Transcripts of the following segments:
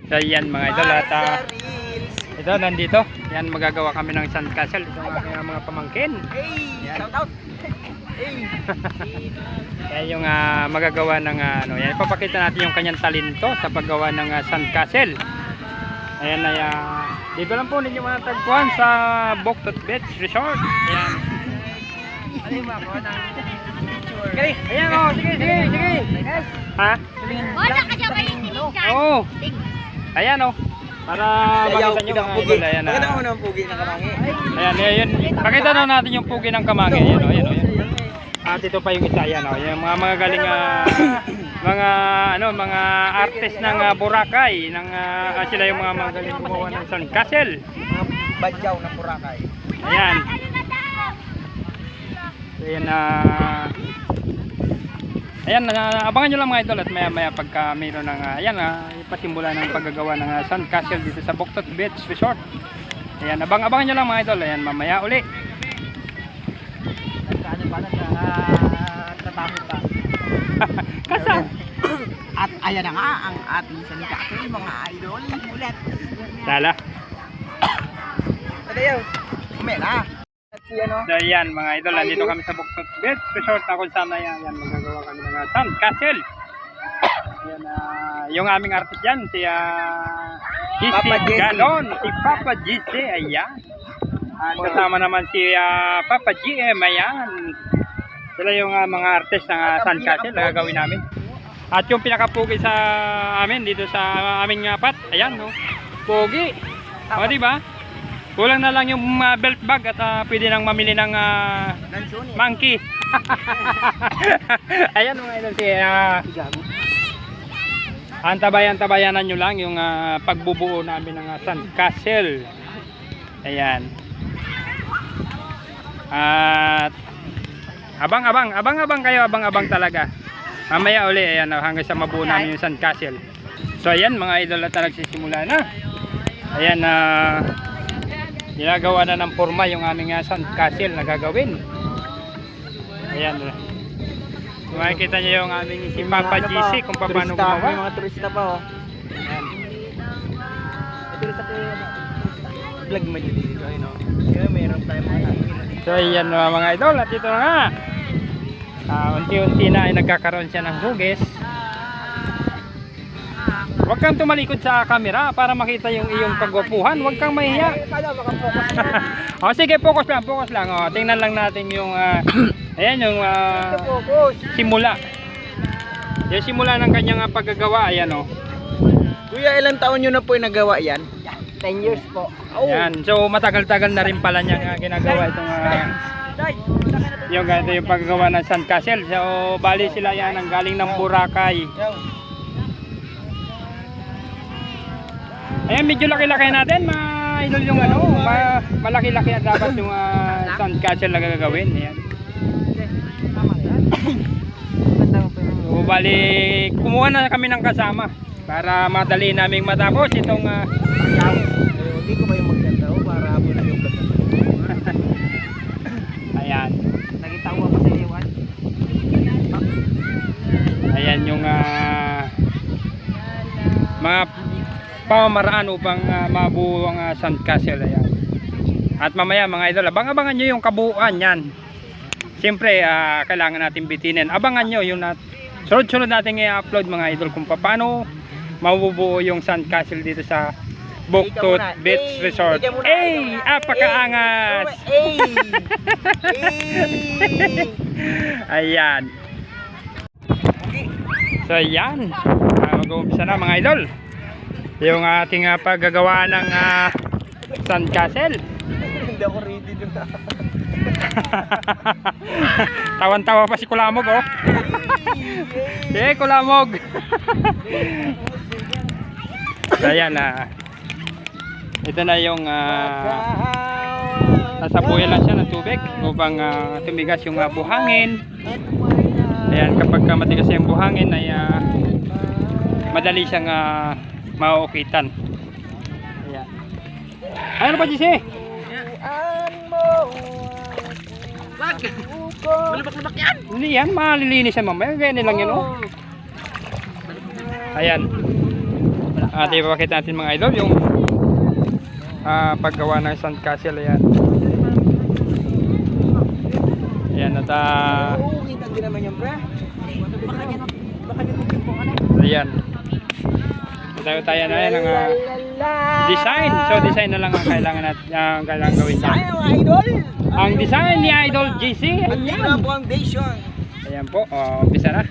So yan mga idol at ito nandito. Yan magagawa kami ng sandcastle. Ito ang aking mga pamangkin. Hey, shout out. Hey. Yan yung magagawa ng ano. Yan ipapakita natin yung kanyang talento sa paggawa ng sandcastle. Ayan ay dito lang po ninyo matatagpuan sa Boktot Beach Resort. Ayan. Ano yung ako ng picture? Ayan o, sige. Ha? Wala ka siya kayo tinigyan. Oo. Ayan o. Para makita nyo mga idol. Ayan na. Pakita mo ng pugi ng kamangi. Ayan. Pakita na natin yung pugi ng kamangi. Ayan o. At ito pa yung isa. Ayan o. Yung mga galing mga artist ng Boracay. Sila yung mga magaling gumawa ng sandcastle. Mga badyaw ng Boracay. Ayan. Ayan ayan, abangan nyo lang mga idol at maya pagka mayroon ng ipasimula ng paggagawa ng sandcastle dito sa Boktot Beach Resort. Ayan, abangan nyo lang mga idol. Ayan, mamaya uli. Tatapos pa. Kasa. At ayan na nga ang ating sandcastle mga idol. Ulit. Lala. Tadayaw. Umela. So ayan mga idol, nandito kami sa Boktot Beach Resort na kung saan yan magagawa kami ng sandcastle. Ayan, yung aming artist dyan, si Papa Jesse. Ganon, si Papa Jesse, ayan. At kasama naman si Papa GM, ayan. Sila yung mga artist ng sandcastle na gagawin namin. At yung pinakapugi sa amin dito sa aming pat, ayan no, pugi. O diba? Kulang na lang yung belt bag at pwede nang mamili ng monkey. Ayan mga idol, antabayan-tabayanan nyo lang yung pagbubuo namin ng sandcastle. Ayan. At abang kayo, abang talaga. Mamaya uli, ayan, hanggang sa mabuo namin yung sandcastle. So ayan mga idol, at nagsisimula na. Ayan ginagawa na ng forma yung aming sandcastle na gagawin. Ayan. Makikita niyo yung aming si Papa GC kung paano gumawa. May mga turista pa oh. Ayan. Turista pa yung vlog mo dito ayun oh. Kaya mayroon tayong mga So ayan mga idol, at ito na nga. Unti-unti na ay nagkakaroon siya ng hugis. Huwag kang tumalikod sa camera para makita yung iyong kagwapuhan. Huwag kang mahiya. O sige, focus lang. O, tingnan lang natin yung ayan yung simula. Yung simula ng kanyang paggagawa. Ayan o. Kuya, ilang taon nyo na po yung nagawa yan? 10 years po. Ayan. So matagal-tagal na rin pala niya ginagawa itong yung paggagawa ng sandcastle. So bali sila yan ang galing ng Boracay. Ayan, medyo laki-laki natin, idol yung malaki-laki at dapat yung sandcastle na gagawin. Ayan. So, bali, kumuha na kami ng kasama para madali naming matapos itong hindi ko ba yung magkanta para po na yung vlog. ayan. Nakitawa ko sa iwan. Ayan yung mga pamamaraan upang mabuo ang sandcastle. Ayan. At mamaya mga idol, abangan nyo yung kabuuan yan. Siyempre kailangan natin bitinin. Abangan nyo yung sunod-sunod natin i-upload mga idol kung paano mabubuo yung sandcastle dito sa Boktot Beach Resort. Ay! Apakaangas! Ayan. So ayan, mag-uumpisa na mga idol yung ating paggagawa ng sandcastle. Hindi ako ready dun. Tawan-tawa pa si Kulamog oh. Kulamog. So ayan ito na yung nasabuhay lang siya ng tubig upang tumigas yung buhangin. Ayan, kapag matigas yung buhangin ay madali siyang mauukitan. Ayan. Ano pa Jesse? Wag! Malubak-lubak yan! Hindi yan, malilinis yan mamaya. Ganyan lang yan oh. Ayan. At ipapakita natin mga idol yung paggawa ng sandcastle. Ayan. Ayan at Kita din naman yung pre. ayan. Tayo na yan ang design. So design na lang ang kailangan natin, kailangan gawin niya. Ay, mga idol! Ang design ni Idol GC. Ang Ayan. foundation. Ayan po, umpisa na.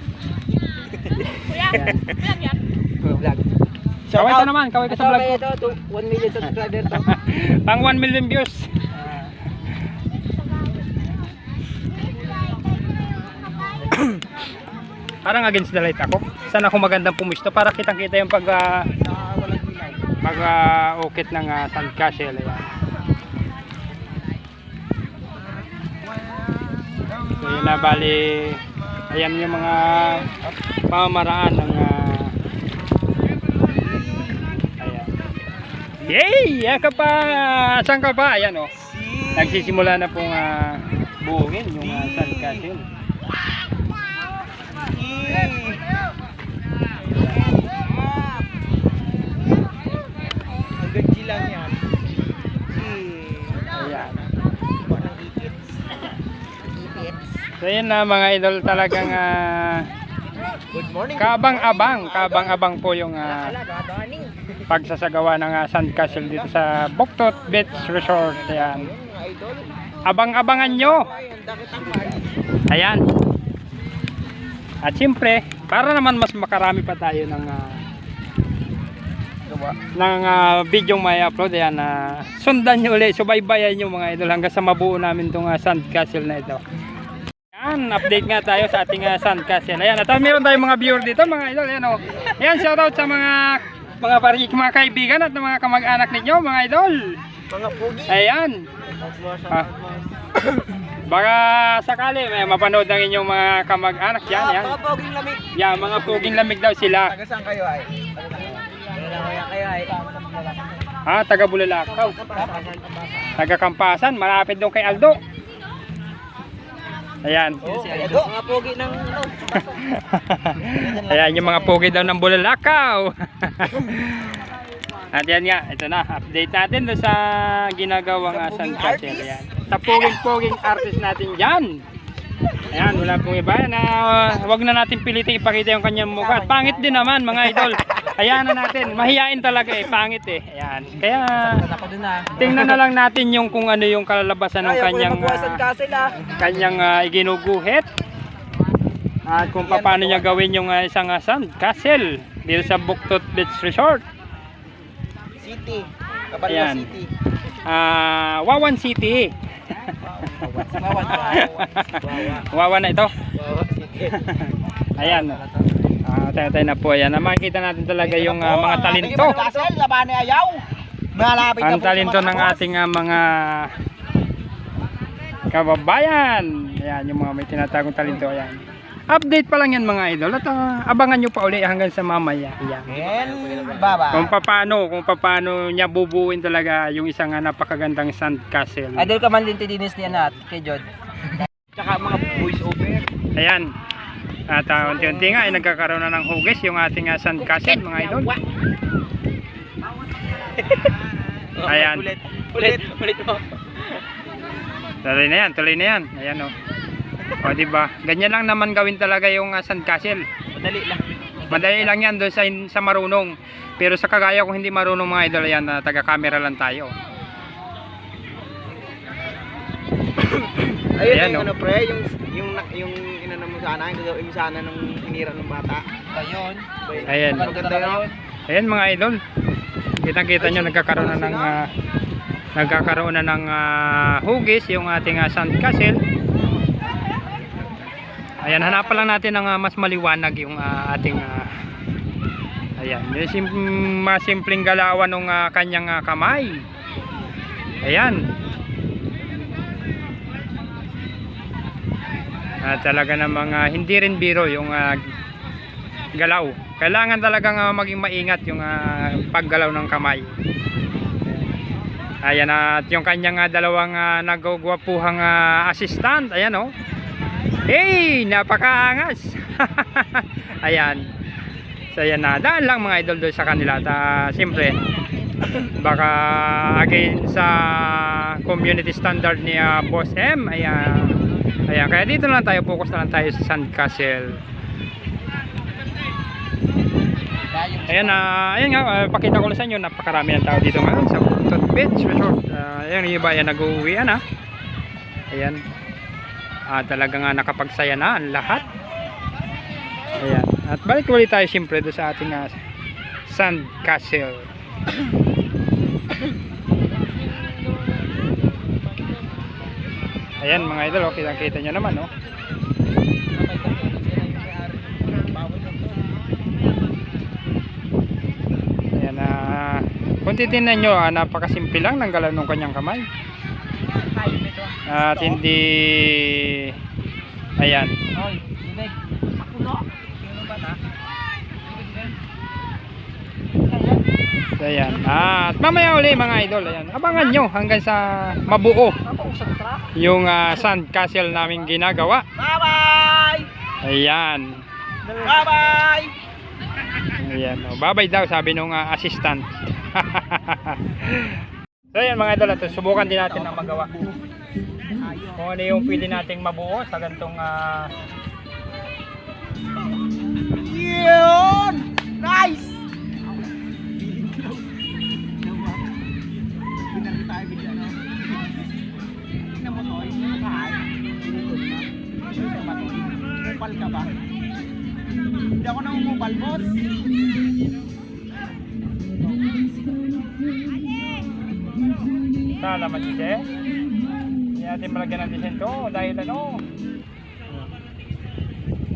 Kuya, Ayan. vlog yan. Vlog. Kaway ka naman, kaway ka sa vlog ko. Ito, 1 million subscriber to. Pang 1 million views. Parang against the light ako. Saan ako magandang pumisto para kitang-kita yung pag ukit ng sandcastle. Ayan. So yun na, bali ayan yung mga pamamaraan ng ayan. Yay! Ayan ka pa! Saan ka pa? Ayan o. Nagsisimula na pong buhungin yung sandcastle. Ganji lang yan. Ayan. So yun na mga idol, talagang Good morning. kabang-abang po yung pagsasagawa ng sandcastle dito sa Buktot Beach Resort. Ayan. Abang-abangan nyo. Ayan. At siyempre, para naman mas makarami pa tayo ng video may upload, ayan, sundan nyo ulit, subaybayan nyo mga idol hanggang sa mabuo namin itong sandcastle na ito. Ayan, update nga tayo sa ating sandcastle. Ayan, at meron tayong mga viewer dito mga idol. Ayan, oh. Ayan, shoutout sa mga kaibigan at mga kamag-anak ninyo mga idol. Mga pugi. Ayan. Baka sakali may mapanood ng inyong mga kamag-anak yan. Yan. Mga poging lamig. Yan, mga puging lamig daw sila. Taga saan kayo ay? Kayo ay? Taga Bulalakaw. Taga Kampasan, malapit doon kay Aldo. Ayan. Mga pogi ng Ayan yung mga pugi daw ng Bulalakaw. At yan nga, ito na, update natin doon sa ginagawang sandcastle. Ayan. Sa puging artist natin dyan. Ayan, wala pong iba. Wag na natin pilitin ipakita yung kanyang mukha. At pangit din naman mga idol. Ayan na natin, mahihain talaga pangit Ayan. Kaya tingnan na lang natin yung kung ano yung kalalabasan ng kanyang iginuguhit. At kung paano niya gawin yung isang sandcastle dito sa Buktot Beach Resort. City. Ayan. City. Wawan City. Wawan na ito. Ayan. Tayo na po. Ayan. Makikita natin talaga yung mga talento. Ang talento ng ating mga kababayan. Ayan. Yung mga may tinatagong talento. Ayan. Update pa lang yan mga idol. At abangan nyo pa uli hanggang sa mamaya. Ayan. Kung paano niya bubuuin talaga yung isang napakagandang sandcastle. Idol ka man din tidinis niya na kay Jod. Tsaka mga voice over. Ayan. At unti-unti nga ay nagkakaroon na ng hugis yung ating sandcastle mga idol. Ayan. Ulit mo. Tuloy na yan. Ayan o. O diba? Ganyan lang naman gawin talaga yung sandcastle. Madali lang. Madali lang yan doon sa marunong. Pero sa kagaya kung hindi marunong mga idol, yan taga-camera lang tayo. Ayun yung ano pre, yung inano mo sana, yung gagawin mo sana nung inira ng bata. Ayun. Ayan. Maganda yun. Ayan mga idol. Kitang-kita nyo nagkakaroon na ng hugis yung ating sandcastle. Ayan, hanapan lang natin ng mas maliwanag yung ating ayan, yung simpleng galawan ng kanyang kamay. Ayan. Talaga namang hindi rin biro yung galaw. Kailangan talagang maging maingat yung paggalaw ng kamay. Ayan, at yung kanyang dalawang nagugwapuhang assistant. Ayan Hey, napakaangas. Ayan. So ayan na, daan lang mga idol doon sa kanila. Siyempre, baka again sa community standard ni Boss M. Ayan, kaya dito na lang tayo, focus na lang tayo sa Sandcastle. Ayan, ayan nga, pakita ko lang sa inyo, napakarami ng tao dito ngayon sa Buktot Beach Resort. Ayan, yung iba yan nag-uwi na. Ayan, talaga nga nakapagsaya na ang lahat. Ayan, at balik ulit tayo siyempre doon sa ating Sandcastle. Ayan mga idol, kita nyo naman, oh. Ayan, kung titignan nyo, napakasimple lang ng galaw ng kanyang kamay. At hindi, ayan. Ayan. At mamaya uli mga idol, ayan, abangan nyo hanggang sa mabuo yung Sandcastle namin ginagawa. Bye-bye! Ayan. Bye-bye! Ayan, oh, bye-bye daw sabi nung assistant. So ayan mga idol, ito, subukan din natin ang magawa. Kung ano yung pwede nating mabuo sa ganitong Yun! Nice! Mupal ka ba? Hindi ako namumupal, boss. Sala matite. Hindi natin malagyan ng disento dahil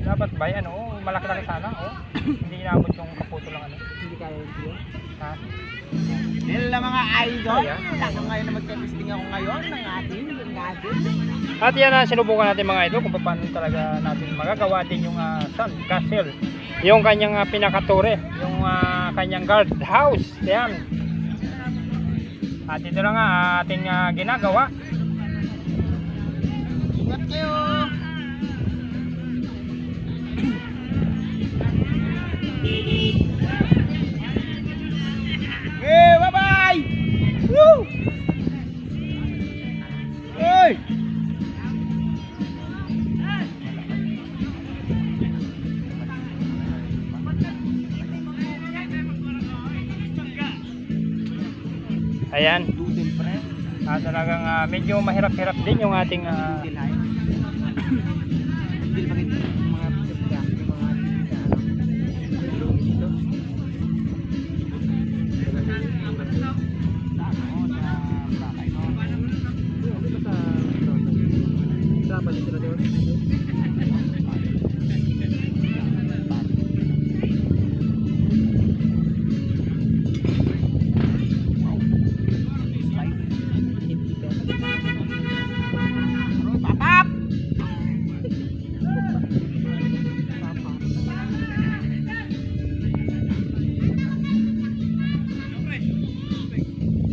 dapat ba yan, malaki-laki sana, hindi inabot yung kaputo lang, Hindi kaya yun. ha? Nila mga idol. Ako ngayon na magte-testing ako ngayon ng ating At yan na sinubukan natin mga idol kung paano talaga natin magagawa din yung Sandcastle, yung kanyang pinakatore, yung kanyang guard house. Yan. At ito na nga ating ginagawa. Ingat kayo. Okay, bye-bye. Woo! Hey! Ayan. Talagang medyo mahirap-hirap din yung ating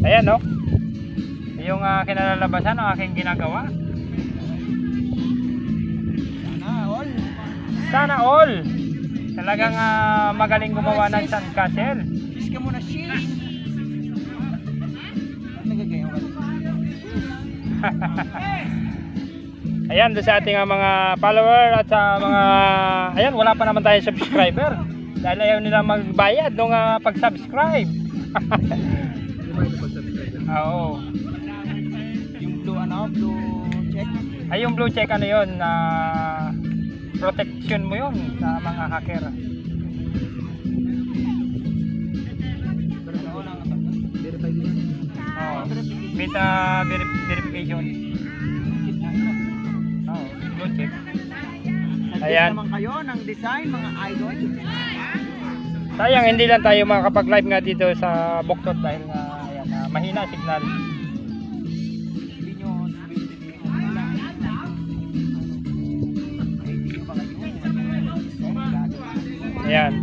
ayan, no? Yung kinalalabasan ng aking ginagawa. Sana all. Talagang magaling gumawa ng Sandcastle. Shish ka muna, shish. Nagagayaw ka. Ayan, doon sa ating mga follower at sa mga, ayan, wala pa naman tayong subscriber. Dahil ayaw nila magbayad nung pag-subscribe. Oo. Yung blue check. Ay, yung blue check ano yun, protection mo yun sa mga hacker. Oh, with verification. Oh, blue check. Ayan. Naman kayo ng design mga idol. Sayang hindi lang tayo makakapag-live nga dito sa Buktot dahil ayan, mahina signal. Ayan.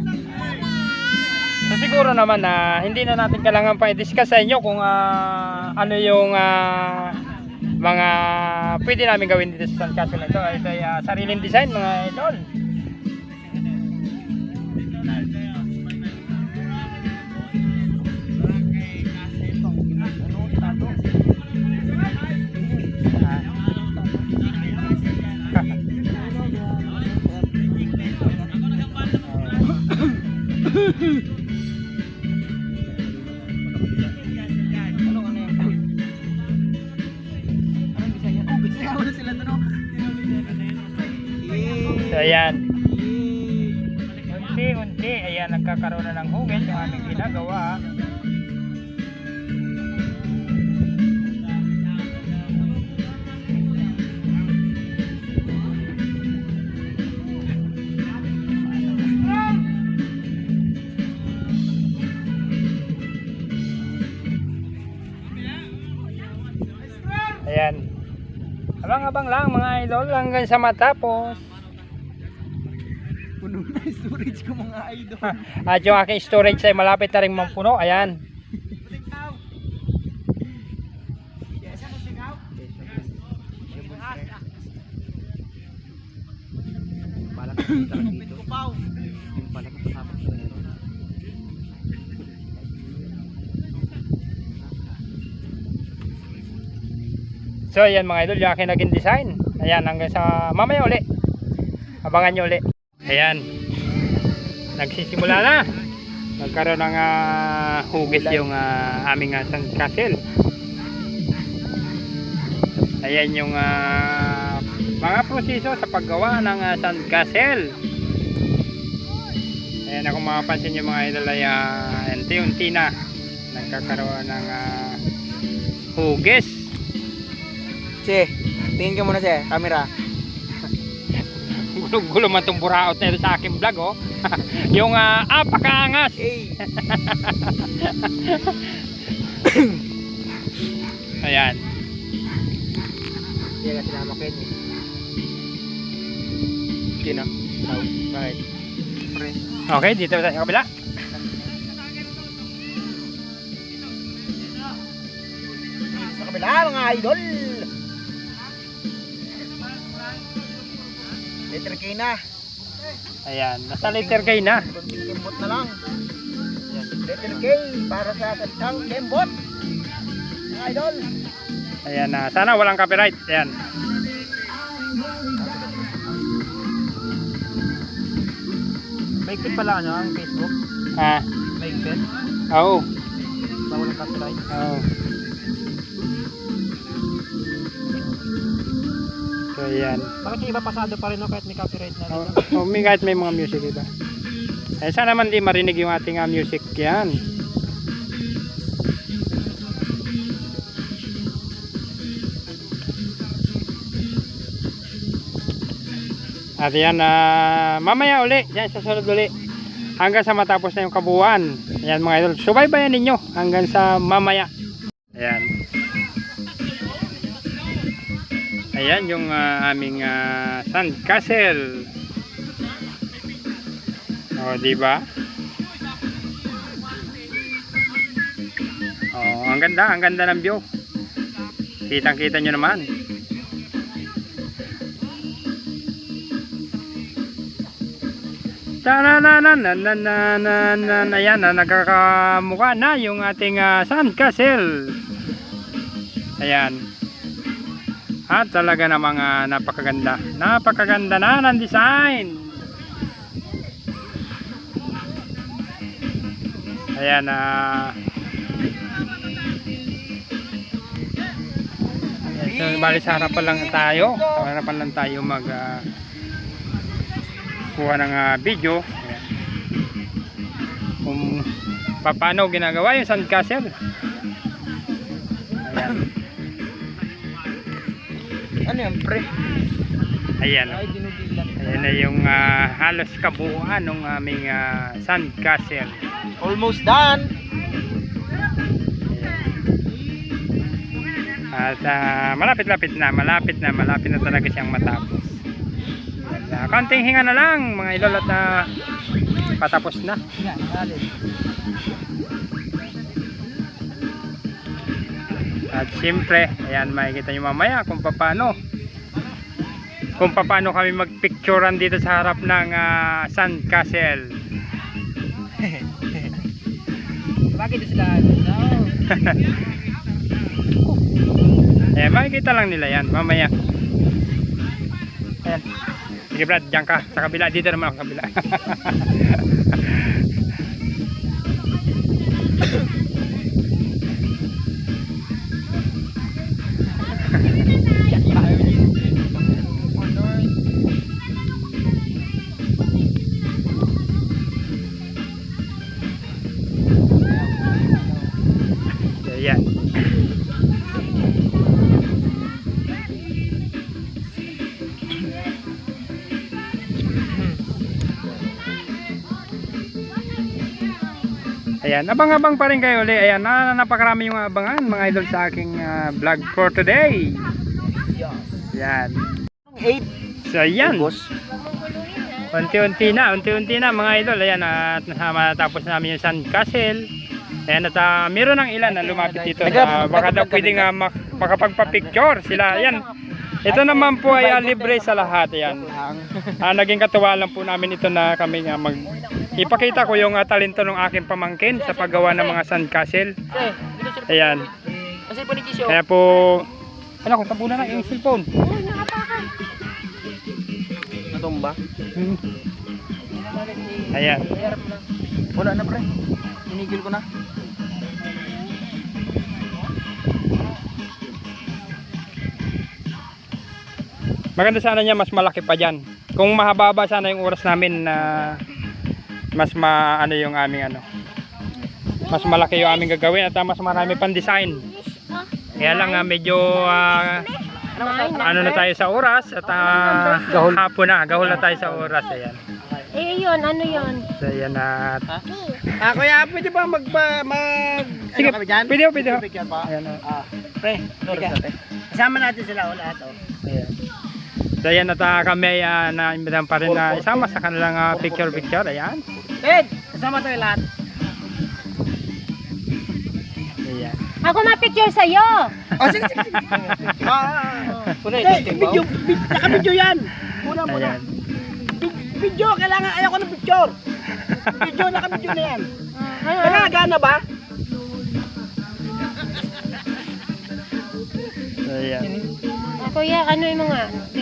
So siguro naman na hindi na natin kailangan pa i-discuss sa inyo kung ano yung mga pwede namin gawin dito sa Sandcastle na ito. Ito ay sariling design mga idol. Ayan. Unti-unti, ayan, nagkakaroon na ng hugis yung aming ginagawa. Ayan. Abang-abang lang mga idol hanggang sa matapos. Puno na yung storage ko mga idol. At yung aking storage ay malapit na rin mampuno. Ayan. Balak ko dito. Yung balak ko kasama ko. So ayan mga idol, yung aking naging design. Ayan, hanggang sa mamaya uli. Abangan nyo uli. Ayan. Nagsisimula na. Nagkaroon ng hugis yung aming sandcastle. Ayan yung mga proseso sa paggawa ng sandcastle. Ayan, kung mapapansin nyo mga idol ay unti-unti na nagkakaroon ng hugis. Che, tingin ka muna che, camera. Gulo-gulo man itong buraot na ito sa aking vlog, oh. Yung apakaangas. Hey. Ayan. Iya kasi sinama ko yun eh. Sino? Tao. Bakit? Pre. Okay, dito tayo sa kabila. Sa kabila mga idol. Letter K na. Ayan, nasa letter K na. Konting kembot na lang. Yan. Letter K para sa salitang kembot. Mga idol. Ayan, sana walang copyright. Ayan. Maigpit pala ano ang Facebook? Maigpit? Oo. Ba walang copyright? Oo. So, ayan. Bakit yung iba pasado pa rin no kahit may copyright na rin? Kahit may mga music iba. Eh, sana man di marinig yung ating music yan. At yan, mamaya uli, yan sa sunod uli. Hanggang sa matapos na yung kabuuan. Ayan mga idol, subaybayan ninyo hanggang sa mamaya. Ayan. Ayan yung aming sandcastle. O, diba? Oh, ang ganda ng view. Kitang-kita nyo naman. Ayan, nagkakamukha na yung ating sandcastle. Ayan. At talaga namang napakaganda. Napakaganda na ng design. Ayan, so, bali sa harapan lang tayo. Sa harapan lang tayo mag kuha ng video. Ayan. Kung paano ginagawa yung sandcastle. Ayan. Ano yan pre? Ayan. Ay dinubilan. Ayan na yung halos kabuuan ng aming sandcastle. Almost done. At malapit na talaga siyang matapos. Konting hinga na lang mga idol at patapos na. Yan, alin. At siyempre, ayan, makikita nyo mamaya kung paano kami magpicturean dito sa harap ng sandcastle. Bakit sila no? Makikita lang nila yan mamaya. Ayan. Sige Brad, dyan ka sa kabila, dito naman ako sa kabila. Ayan, abang-abang pa rin kayo ulit. Ayan, napakarami yung abangan mga idol sa aking vlog for today. Ayan. 8 So ayan, August. unti-unti na mga idol. Ayan, at matapos namin yung Sandcastle. Ayan, at meron ng ilan na lumapit dito. Baka daw pwedeng makapagpa-picture sila. Ayan, ito naman po ay libre sa lahat. Ayan. Naging katuwa lang po namin ito na kami nga ipakita ko yung talento ng aking pamangkin sa paggawa ng mga sandcastle. Ayan. Kaya po, ano kung tapunan na yung cellphone. Natumba. Ayan. Wala na pre. Inigil ko na. Maganda sana niya mas malaki pa dyan. Kung mahaba sana yung oras namin na mas ano yung aming mas malaki yung aming gagawin at mas marami pang design. Kaya lang medyo ano na tayo sa oras at hapon na, gahol na tayo sa oras. Ayan. Yun, ano yun? So ayan at Kuya, pwede ba sige, ano kami dyan? pwede. Picture pa? Ayan, Pre, isama natin sila o lahat o. ayan. So ayan at kami na-imbitahan pa rin na isama sa kanilang picture. Ayan. Ed, isama tayo lahat. Ayan. Ako ma-picture sa'yo! Oh, sige. Naka-video yan. Muna. Ayan. Video, kailangan, ayoko ng picture. Video, naka-video na yan. Kailangan gana ba? So ayan. Kuya, ano yung mga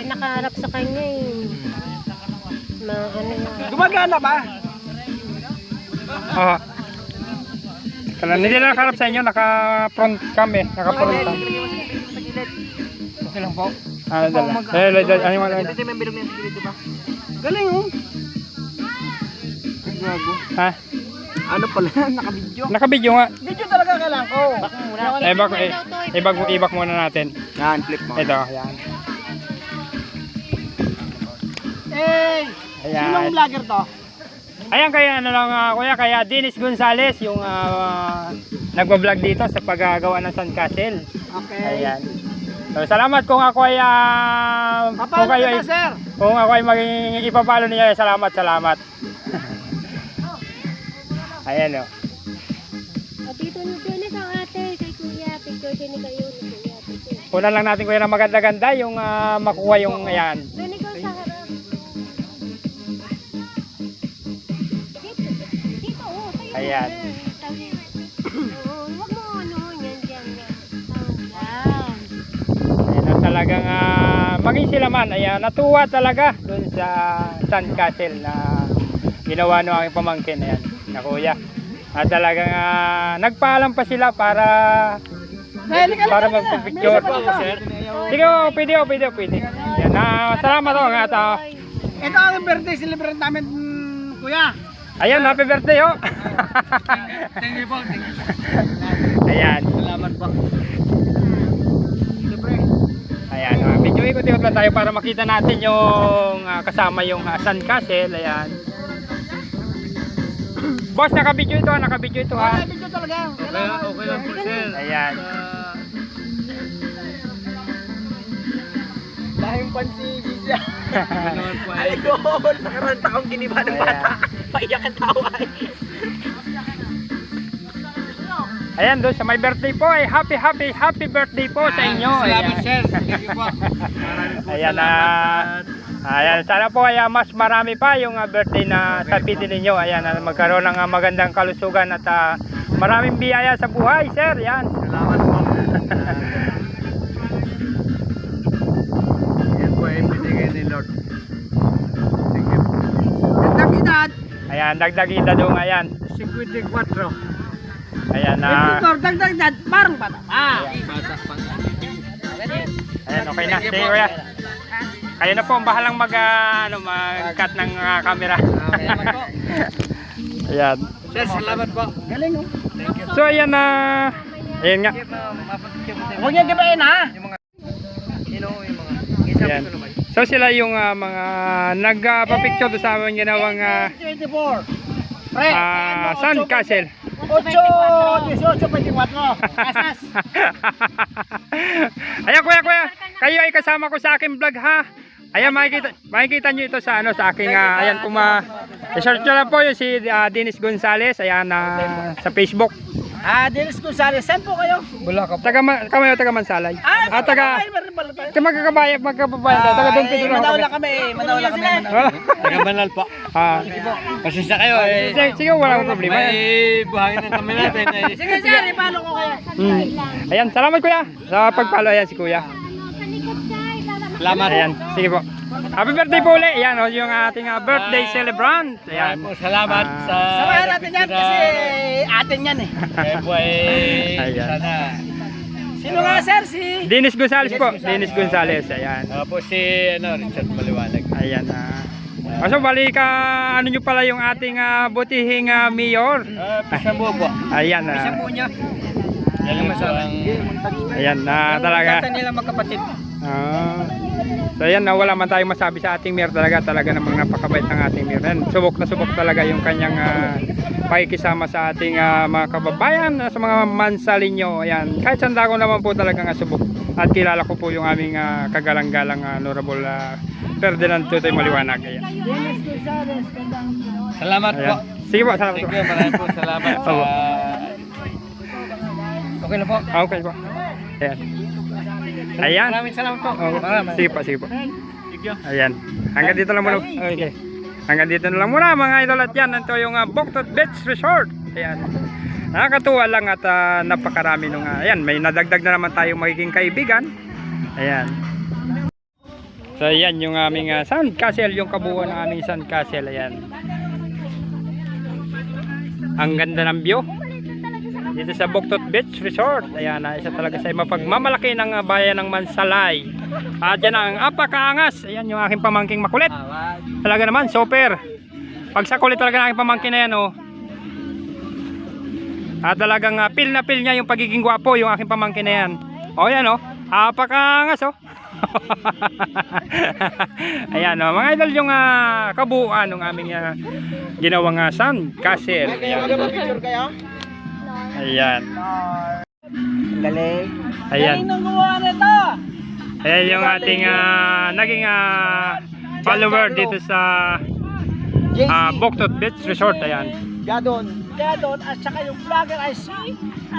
nakaharap sa kanya Gumagana ba? Hindi na nakaharap sa inyo, naka-front kami, naka-front cam. Okay lang po. Ano may bilog na yung sigilid, diba? Galing oh. Gago. Ha? Ano pala? Naka-video? Naka-video nga. Video talaga kailangan ko. Ibak muna natin. Yan, flip mo. Ito, yan. Hey! Ayan. Sinong vlogger to? Ayan, kaya kuya, kaya Dennis Gonzales yung nagba-vlog dito sa paggagawa ng Sandcastle. Okay. Ayan. So, salamat kung ako ay sir. kung ako ay maging ipapalo niya, salamat. Ayan o. Dito ka ate, kay kuya, picture din kayo ni kuya. Una lang natin kuya na maganda-ganda yung makuha yung ayan. Doon ikaw sa harap. Dito, tayo. Ayan. Huwag mo yan. Ayan at talagang maging sila man ay natuwa talaga dun sa Sandcastle na ginawa ng aking pamangkin. Ayan, na kuya. At talagang nagpaalam pa sila para magpapicture. Sige, pwede. Yan, salamat ho nga ito. Ito ang birthday celebrate namin, kuya. Ayun, happy birthday ho. Thank you po. Ayan. Salamat po. Ayan, medyo ikot-ikot lang tayo para makita natin yung kasama yung Sandcastle. Ayan. Boss, naka-video ito ha. Video talaga. Okay lang po, sir. Ayan. Dahil pansigis siya. Ay, goal. Nakarang taong giniba ng bata. Paiyak ang tawa. Ayan, doon sa my birthday po ay happy birthday po sa inyo. Salamat, Ayan. sir. Thank you po. Ayan, ayan, sana po ay mas marami pa yung birthday na sabitin ninyo. Ayan, magkaroon ng magandang kalusugan at maraming biyaya sa buhay, sir. Ayan. Salamat po. Yan po ay binigay ni Lord. Thank you. Dagdag edad. Ayan, dagdag edad yung ayan. 54. Ayan, Dagdag edad. Parang bata pa. ayan, okay na. Sige, kuya. Kayo na po ang bahalang mag-cut ng camera. Salamat po. Ayan. Sir, salamat po. Galing oh. Thank you. So ayan ayan nga. Huwag niyo gibain ha. Yung mga sino yung mga Ayan. So sila yung mga nagpa-picture sa aming ginawang 24. Pre, Sandcastle. 8, 18, 24. Asas. Ayan kuya, kayo ay kasama ko sa aking vlog ha. Ayan, makikita nyo ito sa sa aking ayan, kung i-search nyo lang po yung si Dennis Gonzales, ayan, sa Facebook. Dennis Gonzales, saan po kayo? Taga Mansalay. Taga magkabayan taga Don Pedro. Manaula kami. Taga Banal po. Pasensya kayo eh. Sige, wala akong problema. May buhangin ng kami natin. Sige, sir, ipalo ko kayo. Ayan, salamat kuya sa pagpalo. Ayan si kuya. Sa likod sir, Salamat. Ayan, sige po. Happy birthday po ulit. Ayan, yung ating birthday celebrant. Ayan. Po, salamat sa... Samahan natin yan kasi atin yan eh. Kaya po ay Ayan. sana... Sino nga sir? Si... Dennis Gonzales po. Dennis Gonzales. Ayan. po si Richard Maliwanag. Ayan. So balik ano nyo pala yung ating butihing mayor. Pisambo po. Ayan. Isang buo niya. Yan po ang... Ayan na talaga. Ang nila magkapatid. So ayan, wala man tayong masabi sa ating mayor, talaga namang napakabait ng ating mayor. And subok na subok talaga yung kanyang pakikisama sa ating mga kababayan, sa mga Mansalinyo. Ayan, kahit sanda ko naman po talagang subok. At kilala ko po yung aming kagalang-galang Honorable Ferdinand Tutoy Maliwanag. Ayan. Salamat po. Ayan. Sige po, salamat po. Thank you, maraming po salamat sa... Okay na po. Okay po. Ayan. Ayan. Maraming salamat po. Sige po, sige po. Ayan. Hanggang dito lang muna. Okay. Hanggang dito na lang muna mga idol, at yan. Ito yung Buktot Beach Resort. Ayan. Nakakatuwa lang at napakarami nung ayan, may nadagdag na naman tayong magiging kaibigan. Ayan. So ayan yung aming sand castle, yung kabuuan ng aming sand castle. Ayan. Ang ganda ng view dito sa Buktot Beach Resort. Ayan, isa talaga sa mapagmamalaki ng bayan ng Mansalay. At yan ang apakaangas. Ayan yung aking pamangking makulit. Talaga naman, super. Pag sa kulit talaga ng aking pamangkin na yan, oh. At talagang feel na feel niya yung pagiging gwapo yung aking pamangkin na yan. O yan, oh. Apakaangas, oh. Ayan, oh. Mga idol yung kabuuan ng aming ginawang sand castle. Ayan. Ayan. Galing. Ayan. Galing nung gumawa nito. Ayan yung ating naging follower dito sa Buktot Beach Resort. Ayan. Gadon at saka yung vlogger ay si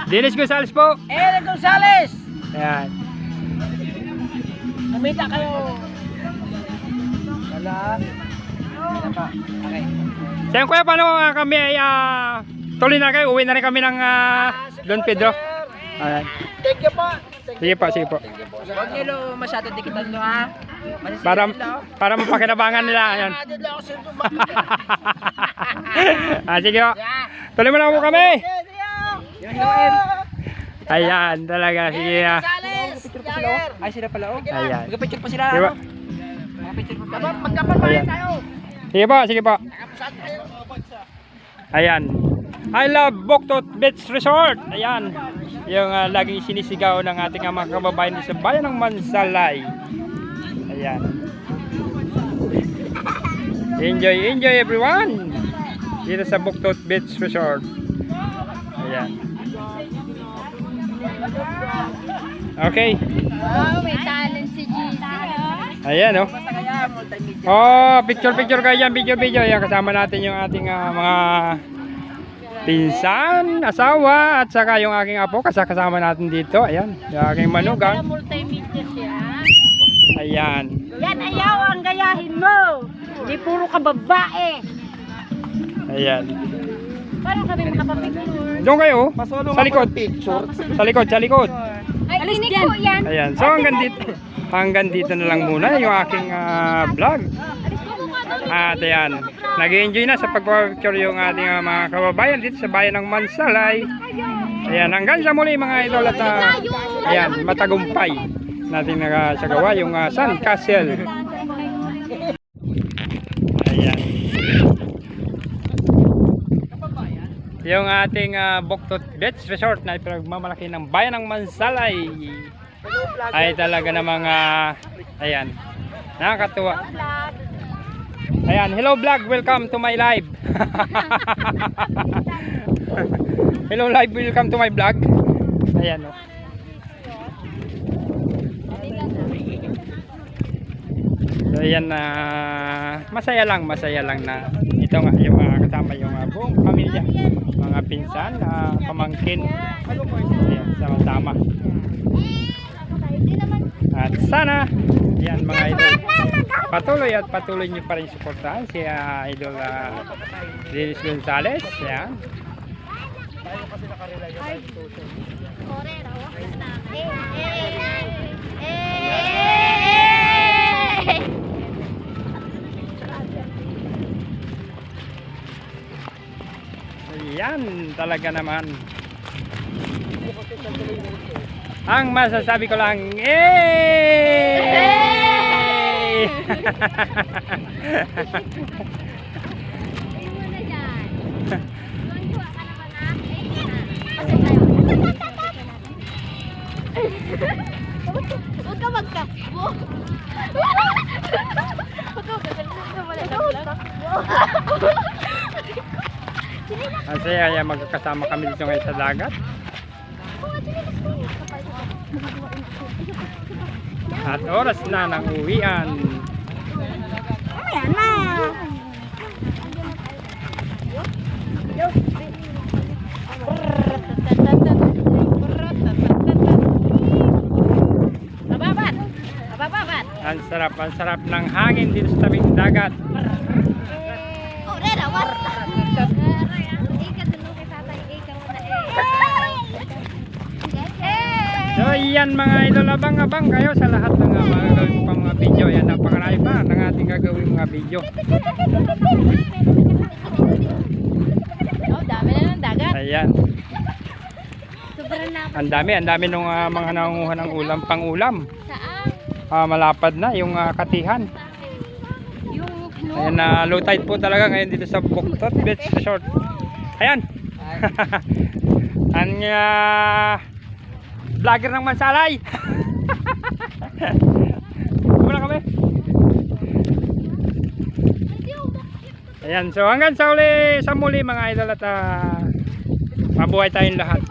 Dennis Gonzales po. Eric Gonzales. Ayan. Namita kayo. Wala. Okay. Sayan kuya, paano kami ay tuloy na kayo? Uwi na rin kami ng Don Pedro. Ayan. Thank you po. Sige po, sige po. Huwag nyo masyado dikitan nyo ha. Para mapakinabangan nila. Ayan. Dito ako sa Sige po. Tuloy mo na po kami. Yoel. Ayan, talaga. Sige na. Gonzales. Yager. Ay, sila pala oh. Ayan. Magpapicture pa sila. Sige po. Magpapicture pa. Magkapapayan tayo. Sige po, sige po. Ayan. I love Buktot Beach Resort. Ayan. Yung laging sinisigaw ng ating mga kababayan sa bayan ng Mansalay. Ayan. Enjoy everyone. Dito sa Buktot Beach Resort. Ayan. Okay. Oh, may talent si GC. Ayan, oh. Oh, picture kayo dyan, video. Ayan, kasama natin yung ating mga pinsan, asawa, at saka yung aking apo, kasama natin dito. Ayan, yung aking manugang. Multimedia siya. Ayan. Yan, ayaw ang gayahin mo. Hindi puro ka babae. Ayan. Paano kami makapapicture? Doon kayo, sa likod. Sa likod. Ay, tinik ko yan. Ayan, so hanggang dito na lang muna yung aking vlog. At ayan, nag-enjoy na sa pag-picture yung ating mga kababayan dito sa bayan ng Mansalay. Ayan, hanggang sa muli mga idol, at ayan, matagumpay natin nagasagawa yung Sand Castle. Ayan. Yung ating Buktot Beach Resort na ipagmamalaki ng bayan ng Mansalay ay talaga namang ayan, nakakatuwa. Ayan, hello vlog, welcome to my live. Hello live, welcome to my vlog. Ayan o. So ayan na masaya lang na ito nga yung kasama yung buong pamilya, mga pinsan, pamangkin. Ayan, sama-sama. At sana yan mga idol, patuloy nyo pa rin suportahan si idol Dennis Gonzales. Yan. Yan talaga naman. Ang masasabi ko lang, eh! Huwag ka magtakbo. Huwag ka magtakbo. Kasi ay magkakasama kami dito ngayon sa dagat. At oras na ng uwian. Ayan na. Bababat. Ang sarap ng hangin dito sa tabing dagat. Oh, rera, was. So yan mga idol, abang-abang kayo sa lahat ng mga gagawin ko pang mga video. Yan, napakarami pa ng ating gagawin mga video. Oh, dami na ng dagat. Ayan, Sobrang na. ang dami nung mga nangunguha ng pang-ulam. Saan? Malapad na yung katihan. Yung Ayan, low tide po talaga ngayon dito sa Buktot Beach Resort. Ayan. Ang vlogger ng Mansalay. Muna kami. Ayan, so hanggang sa muli mga idol at mabuhay tayong lahat.